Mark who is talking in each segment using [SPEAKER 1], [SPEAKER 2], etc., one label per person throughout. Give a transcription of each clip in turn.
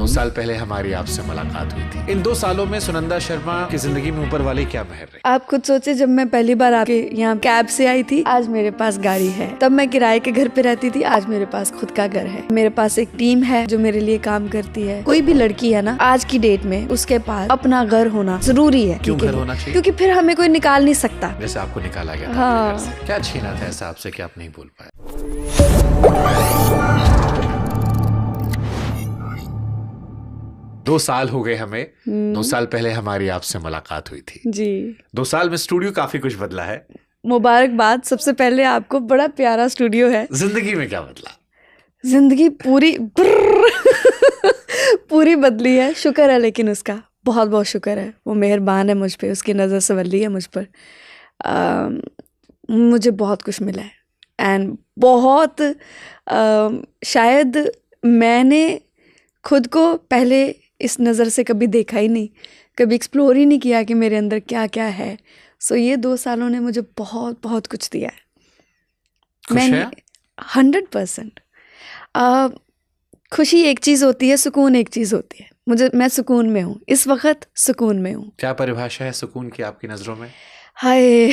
[SPEAKER 1] 9 साल पहले हमारी आपसे मुलाकात हुई थी। इन 2 सालों में सुनंदा शर्मा की जिंदगी में ऊपर वाले क्या मेहर रही?
[SPEAKER 2] आप खुद सोचे, जब मैं पहली बार आपके यहाँ कैब से आई थी, आज मेरे पास गाड़ी है। तब मैं किराए के घर पे रहती थी, आज मेरे पास खुद का घर है। मेरे पास एक टीम है जो मेरे लिए काम करती है। कोई भी लड़की है ना आज की डेट में, उसके पास अपना घर होना जरूरी है।
[SPEAKER 1] क्यों घर होना चाहिए?
[SPEAKER 2] क्योंकि फिर हमें कोई निकाल नहीं सकता।
[SPEAKER 1] जैसे आपको निकाला गया था
[SPEAKER 2] हाँ।
[SPEAKER 1] अपने घर से। क्या छीना था ऐसा आपसे कि आप नहीं बोल पाए? 2 साल हो गए हमें। 9 साल पहले हमारी आपसे मुलाकात हुई थी
[SPEAKER 2] जी।
[SPEAKER 1] 2 साल में स्टूडियो काफी कुछ बदला है।
[SPEAKER 2] मुबारकबाद सबसे पहले आपको, बड़ा प्यारा स्टूडियो है।
[SPEAKER 1] जिंदगी में क्या बदला?
[SPEAKER 2] जिंदगी पूरी पूरी बदली है। शुक्र है लेकिन उसका, बहुत बहुत शुक्र है। वो मेहरबान है मुझ पे, उसकी नज़र संवली है मुझ पर। मुझे बहुत कुछ मिला है एंड बहुत शायद मैंने खुद को पहले इस नज़र से कभी देखा ही नहीं, कभी एक्सप्लोर ही नहीं किया कि मेरे अंदर क्या क्या है। सो ये 2 सालों ने मुझे बहुत बहुत कुछ दिया है। मैंने 100%। खुशी एक चीज़ होती है, सुकून एक चीज़ होती है। मैं सुकून में हूँ इस वक्त, सुकून में हूँ।
[SPEAKER 1] क्या परिभाषा है सुकून की आपकी नज़रों में?
[SPEAKER 2] हाय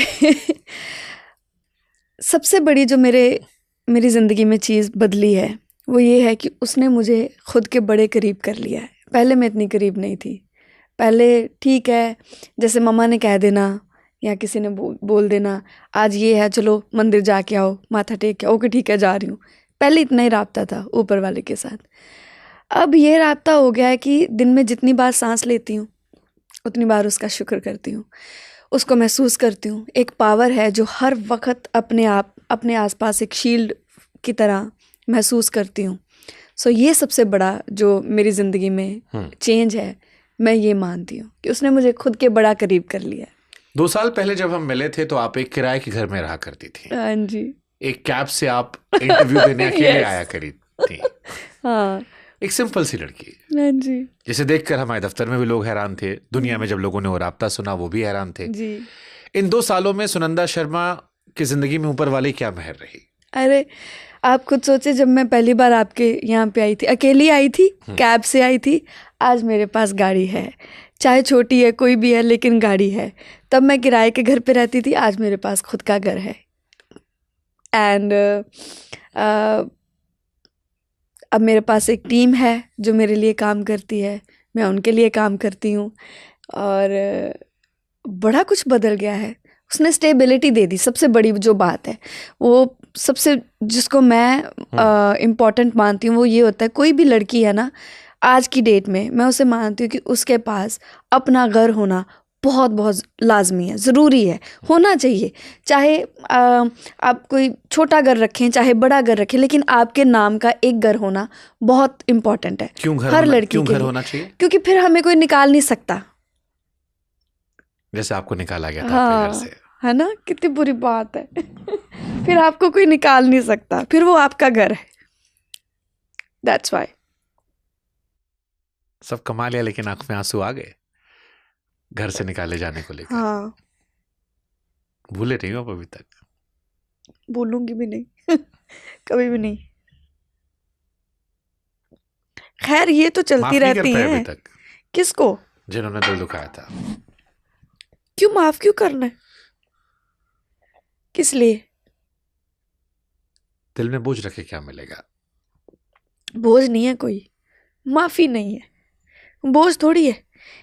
[SPEAKER 2] सबसे बड़ी जो मेरी ज़िंदगी में चीज़ बदली है वो ये है कि उसने मुझे खुद के बड़े करीब कर लिया है। पहले मैं इतनी करीब नहीं थी। पहले ठीक है, जैसे मम्मा ने कह देना या किसी ने बोल देना आज ये है, चलो मंदिर जाके आओ, माथा टेक के, ओके ठीक है जा रही हूँ। पहले इतना ही राब्ता था ऊपर वाले के साथ। अब ये राब्ता हो गया है कि दिन में जितनी बार सांस लेती हूँ उतनी बार उसका शुक्र करती हूँ, उसको महसूस करती हूँ। एक पावर है जो हर वक्त अपने आसपास एक शील्ड की तरह महसूस करती हूँ। सो ये सबसे बड़ा जो मेरी ज़िंदगी में चेंज है, मैं ये मानती हूँ कि उसने मुझे खुद के बड़ा करीब कर लिया।
[SPEAKER 1] 2 साल पहले जब हम मिले थे तो आप एक किराए के घर में रहा करती थी।
[SPEAKER 2] हाँ जी।
[SPEAKER 1] एक कैब से आप इंटरव्यू देने अकेले आया करी थी।
[SPEAKER 2] हाँ,
[SPEAKER 1] एक सिंपल सी लड़की,
[SPEAKER 2] हाँ जी।
[SPEAKER 1] जिसे देखकर हमारे दफ्तर में भी लोग हैरान थे, दुनिया में जब लोगों ने वो राब्ता सुना वो भी हैरान थे
[SPEAKER 2] जी।
[SPEAKER 1] इन 2 सालों में सुनंदा शर्मा की जिंदगी में ऊपर वाली क्या मेहर रही?
[SPEAKER 2] अरे आप खुद सोचे, जब मैं पहली बार आपके यहाँ पे आई थी, अकेली आई थी, कैब से आई थी, आज मेरे पास गाड़ी है। चाहे छोटी है, कोई भी है, लेकिन गाड़ी है। तब मैं किराए के घर पे रहती थी, आज मेरे पास खुद का घर है। एंड अब मेरे पास एक टीम है जो मेरे लिए काम करती है, मैं उनके लिए काम करती हूँ। और बड़ा कुछ बदल गया है। उसने स्टेबिलिटी दे दी। सबसे बड़ी जो बात है, वो सबसे जिसको मैं इम्पॉर्टेंट मानती हूँ वो ये होता है, कोई भी लड़की है ना आज की डेट में, मैं उसे मानती हूँ कि उसके पास अपना घर होना बहुत बहुत लाजमी है, ज़रूरी है, होना चाहिए। चाहे आप कोई छोटा घर रखें, चाहे बड़ा घर रखें, लेकिन आपके नाम का एक घर होना बहुत इम्पॉर्टेंट है। हर लड़की के लिए
[SPEAKER 1] होना चाहिए?
[SPEAKER 2] क्योंकि फिर हमें कोई निकाल नहीं सकता।
[SPEAKER 1] जैसे आपको निकाला गया था अपने घर से,
[SPEAKER 2] है ना? कितनी बुरी बात है फिर आपको कोई निकाल नहीं सकता, फिर वो आपका घर है। That's why.
[SPEAKER 1] सब कमा लिया लेकिन आंख में आंसू आ गए घर से निकाले जाने को लेकर।
[SPEAKER 2] हाँ,
[SPEAKER 1] भूले नहीं हो अभी तक?
[SPEAKER 2] बोलूंगी भी नहीं कभी भी नहीं। खैर ये तो चलती रहती है।
[SPEAKER 1] अभी तक
[SPEAKER 2] किसको?
[SPEAKER 1] जिन्होंने दिल दुखाया था।
[SPEAKER 2] क्यों माफ क्यों करना है? किस लिए?
[SPEAKER 1] दिल में बोझ रखे क्या मिलेगा?
[SPEAKER 2] बोझ नहीं है कोई, माफी नहीं है, बोझ थोड़ी है।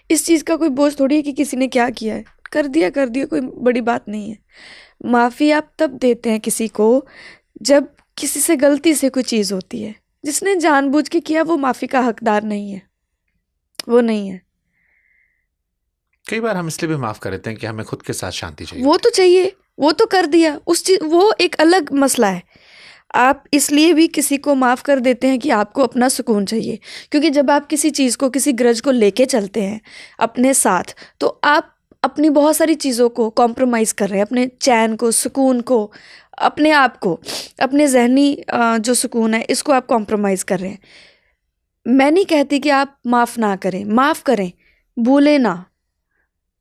[SPEAKER 2] इस चीज का कोई बोझ थोड़ी है कि किसी ने क्या किया है, कर दिया, कोई बड़ी बात नहीं है। माफी आप तब देते हैं किसी को जब किसी से गलती से कोई चीज होती है। जिसने जानबूझ के किया वो माफी का हकदार नहीं है, वो नहीं है।
[SPEAKER 1] कई बार हम इसलिए भी माफ कर देते हैं कि हमें खुद के साथ शांति चाहिए।
[SPEAKER 2] वो तो चाहिए, वो तो कर दिया, वो एक अलग मसला है। आप इसलिए भी किसी को माफ़ कर देते हैं कि आपको अपना सुकून चाहिए। क्योंकि जब आप किसी चीज़ को, किसी ग्रज को लेके चलते हैं अपने साथ, तो आप अपनी बहुत सारी चीज़ों को कॉम्प्रोमाइज़ कर रहे हैं। अपने चैन को, सुकून को, अपने आप को, अपने जहनी जो सुकून है, इसको आप कॉम्प्रोमाइज़ कर रहे हैं। मैं नहीं कहती कि आप माफ़ ना करें, माफ़ करें, भूलें ना।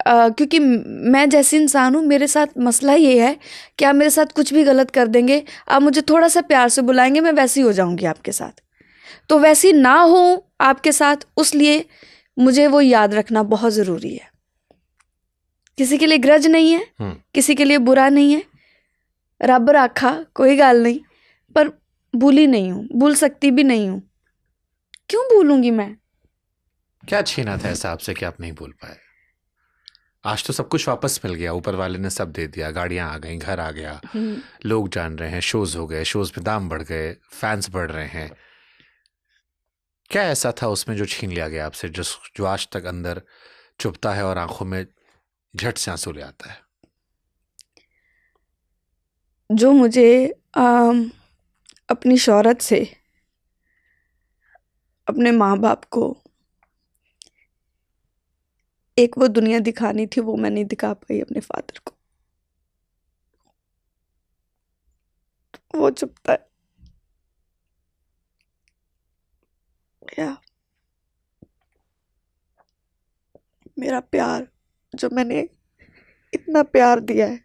[SPEAKER 2] क्योंकि मैं जैसी इंसान हूँ, मेरे साथ मसला ये है कि आप मेरे साथ कुछ भी गलत कर देंगे, आप मुझे थोड़ा सा प्यार से बुलाएंगे, मैं वैसी हो जाऊंगी आपके साथ। तो वैसी ना हो आपके साथ, उसलिए मुझे वो याद रखना बहुत ज़रूरी है। किसी के लिए ग्रज नहीं है, किसी के लिए बुरा नहीं है, रब राखा कोई गल नहीं, पर भूली नहीं हूँ, भूल सकती भी नहीं हूँ। क्यों भूलूंगी मैं?
[SPEAKER 1] क्या छीना था ऐसा आपसे कि आप नहीं भूल पाए? आज तो सब कुछ वापस मिल गया, ऊपर वाले ने सब दे दिया, गाड़ियां आ गई, घर आ गया, लोग जान रहे हैं, शोज हो गए, शोज पे दाम बढ़ गए, फैंस बढ़ रहे हैं। क्या ऐसा था उसमें जो छीन लिया गया आपसे, जो आज तक अंदर चुभता है और आंखों में झट से आंसू ले आता है?
[SPEAKER 2] जो मुझे अपनी शोहरत से, अपने माँ बाप को एक वो दुनिया दिखानी थी, वो मैं नहीं दिखा पाई अपने फादर को। वो चुपता है या मेरा प्यार, जो मैंने इतना प्यार दिया है,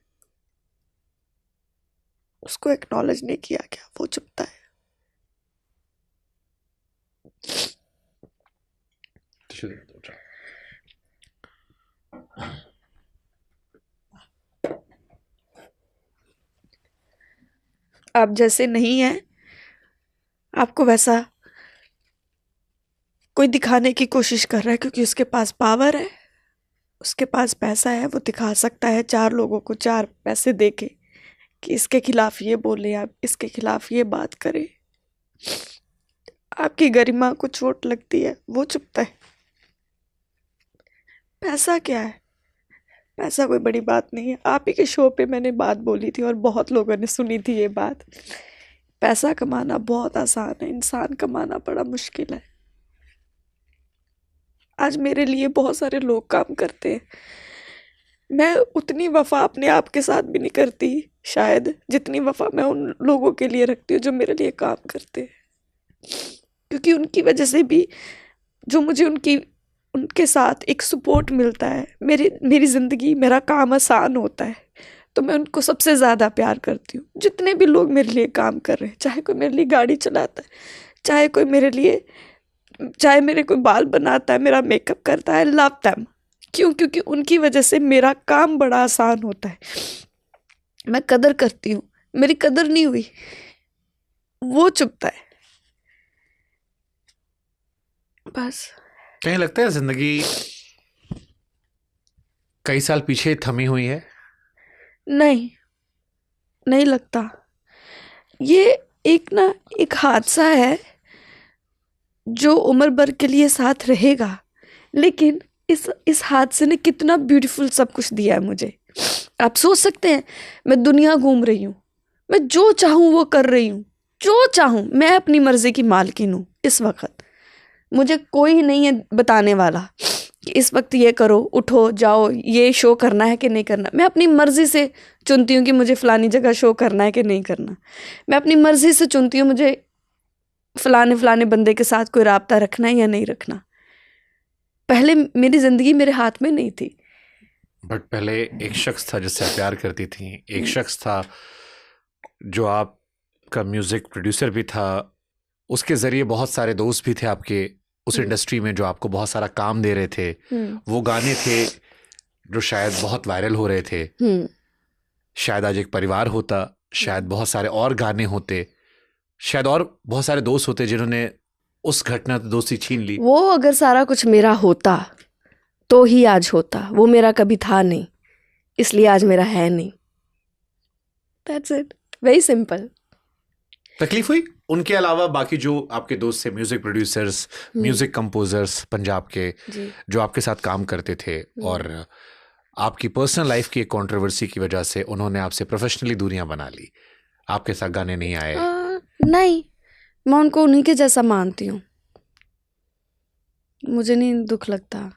[SPEAKER 2] उसको एक्नॉलेज नहीं किया गया, वो चुपता है। आप जैसे नहीं है, आपको वैसा कोई दिखाने की कोशिश कर रहा है, क्योंकि उसके पास पावर है, उसके पास पैसा है, वो दिखा सकता है 4 लोगों को 4 पैसे देके कि इसके खिलाफ ये बोले, आप इसके खिलाफ ये बात करें, आपकी गरिमा को चोट लगती है, वो चुपता है। पैसा क्या है? पैसा कोई बड़ी बात नहीं है। आप ही के शो पे मैंने बात बोली थी और बहुत लोगों ने सुनी थी ये बात। पैसा कमाना बहुत आसान है, इंसान कमाना बड़ा मुश्किल है। आज मेरे लिए बहुत सारे लोग काम करते हैं, मैं उतनी वफा अपने आप के साथ भी नहीं करती शायद, जितनी वफा मैं उन लोगों के लिए रखती हूँ जो मेरे लिए काम करते हैं, क्योंकि उनकी वजह से भी जो मुझे उनके साथ एक सपोर्ट मिलता है, मेरी ज़िंदगी, मेरा काम आसान होता है, तो मैं उनको सबसे ज़्यादा प्यार करती हूँ। जितने भी लोग मेरे लिए काम कर रहे हैं, चाहे कोई मेरे लिए गाड़ी चलाता है, चाहे मेरे कोई बाल बनाता है, मेरा मेकअप करता है, लव देम। क्यों? क्योंकि उनकी वजह से मेरा काम बड़ा आसान होता है। मैं कदर करती हूँ, मेरी कदर नहीं हुई, वो चुपता है। बस
[SPEAKER 1] कहीं लगता है जिंदगी कई साल पीछे थमी हुई है?
[SPEAKER 2] नहीं लगता। ये एक हादसा है जो उम्र भर के लिए साथ रहेगा, लेकिन इस हादसे ने कितना ब्यूटीफुल सब कुछ दिया है मुझे। आप सोच सकते हैं, मैं दुनिया घूम रही हूँ, मैं जो चाहूँ वो कर रही हूँ, जो चाहूँ, मैं अपनी मर्जी की मालकिन हूँ। इस वक्त मुझे कोई नहीं है बताने वाला कि इस वक्त ये करो, उठो, जाओ, ये शो करना है कि नहीं करना। मैं अपनी मर्जी से चुनती हूँ कि मुझे फलानी जगह शो करना है कि नहीं करना। मैं अपनी मर्जी से चुनती हूँ मुझे फलाने बंदे के साथ कोई राब्ता रखना है या नहीं रखना। पहले मेरी जिंदगी मेरे हाथ में नहीं थी।
[SPEAKER 1] बट पहले एक शख्स था जिससे आप प्यार करती थी, एक शख्स था जो आपका म्यूजिक प्रोड्यूसर भी था, उसके जरिए बहुत सारे दोस्त भी थे आपके उस इंडस्ट्री में जो आपको बहुत सारा काम दे रहे थे। वो गाने थे जो शायद बहुत वायरल हो रहे थे। शायद आज एक परिवार होता, शायद बहुत सारे और गाने होते, शायद और बहुत सारे दोस्त होते जिन्होंने उस घटना से दोस्ती छीन ली।
[SPEAKER 2] वो अगर सारा कुछ मेरा होता तो ही आज होता, वो मेरा कभी था नहीं, इसलिए आज मेरा है नहीं। That's it, very simple।
[SPEAKER 1] तकलीफ हुई उनके अलावा बाकी जो आपके दोस्त थे, music producers, music composers Punjab के, जो आपके साथ काम करते थे और आपकी पर्सनल लाइफ की एक कंट्रोवर्सी की वजह से उन्होंने आपसे प्रोफेशनली दूरियां बना ली, आपके साथ गाने नहीं आए?
[SPEAKER 2] नहीं, मैं उनको उन्हीं के जैसा मानती हूँ, मुझे नहीं दुख लगता।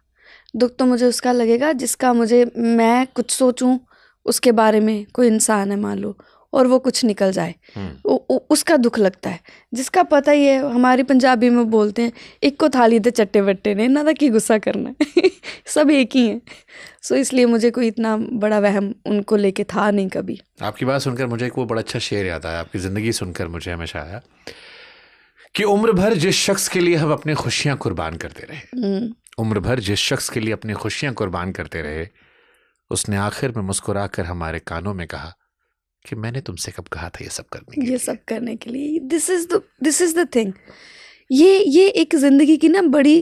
[SPEAKER 2] दुख तो मुझे उसका लगेगा जिसका मैं कुछ सोचूं उसके बारे में, कोई इंसान है मान लो, और वो कुछ निकल जाए, उसका दुख लगता है। जिसका पता ही है, हमारी पंजाबी में बोलते हैं, एक को थाली दे चट्टे बट्टे ने, ना कि गुस्सा करना है सब एक ही हैं। सो इसलिए मुझे कोई इतना बड़ा वहम उनको लेके था नहीं कभी।
[SPEAKER 1] आपकी बात सुनकर मुझे एक वो बड़ा अच्छा शेर याद आया, आपकी ज़िंदगी सुनकर मुझे हमेशा आया कि उम्र भर जिस शख्स के लिए हम अपनी खुशियां कुर्बान करते रहे, उम्र भर जिस शख्स के लिए अपनी खुशियां कुर्बान करते रहे, उसने आखिर में मुस्कुराकर हमारे कानों में कहा कि मैंने तुमसे कब कहा था ये सब करने के लिए। This is the thing. ये एक जिंदगी की ना बड़ी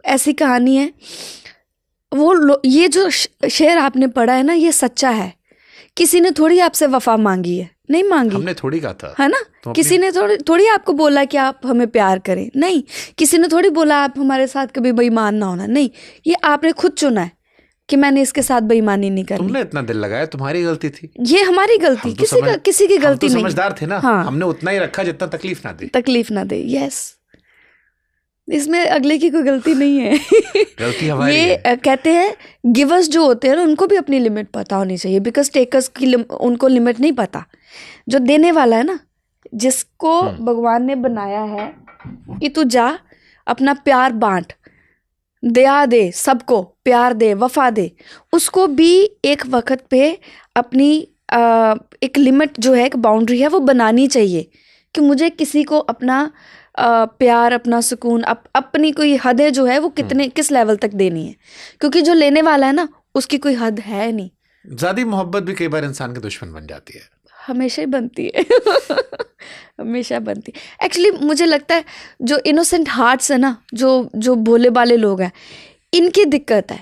[SPEAKER 1] ऐसी कहानी है। ये जो शेर आपने पढ़ा है ना, ये सच्चा है। किसी ने थोड़ी आपसे वफा मांगी है, नहीं मांगी, हमने थोड़ी कहा था, है ना? तो किसी ने थोड़ी आपको बोला कि आप हमें प्यार करें, नहीं। किसी ने थोड़ी बोला आप हमारे साथ कभी बेईमान ना होना, नहीं। ये आपने खुद चुना है कि मैंने इसके साथ बेईमानी नहीं करनी। तुमने इतना दिल लगाया, तुम्हारी गलती थी, ये हमारी गलती, किसी की गलती नहीं। समझदार थे ना, हाँ। हमने उतना ही रखा जितना तकलीफ ना दे। यस, इसमें अगले की कोई गलती नहीं है। गलती हमारी ये है। कहते हैं गिवर्स जो होते हैं ना, उनको भी अपनी लिमिट पता होनी चाहिए, बिकॉज टेकर्स की उनको लिमिट नहीं पता। जो देने वाला है ना, जिसको भगवान ने बनाया है कि तू जा अपना प्यार बांट, दया दे, सबको प्यार दे, वफा दे, उसको भी एक वक्त पे अपनी एक लिमिट जो है, एक बाउंड्री है, वो बनानी चाहिए कि मुझे किसी को अपना प्यार, अपना सुकून, अपनी कोई हदें जो है वो किस लेवल तक देनी है। क्योंकि जो लेने वाला है ना, उसकी कोई हद है नहीं। ज्यादा मोहब्बत भी कई बार इंसान के दुश्मन बन जाती है, हमेशा ही बनती है। हमेशा बनती है। एक्चुअली मुझे लगता है जो इनोसेंट हार्ट्स है ना, जो भोले भाले लोग हैं, इनकी दिक्कत है।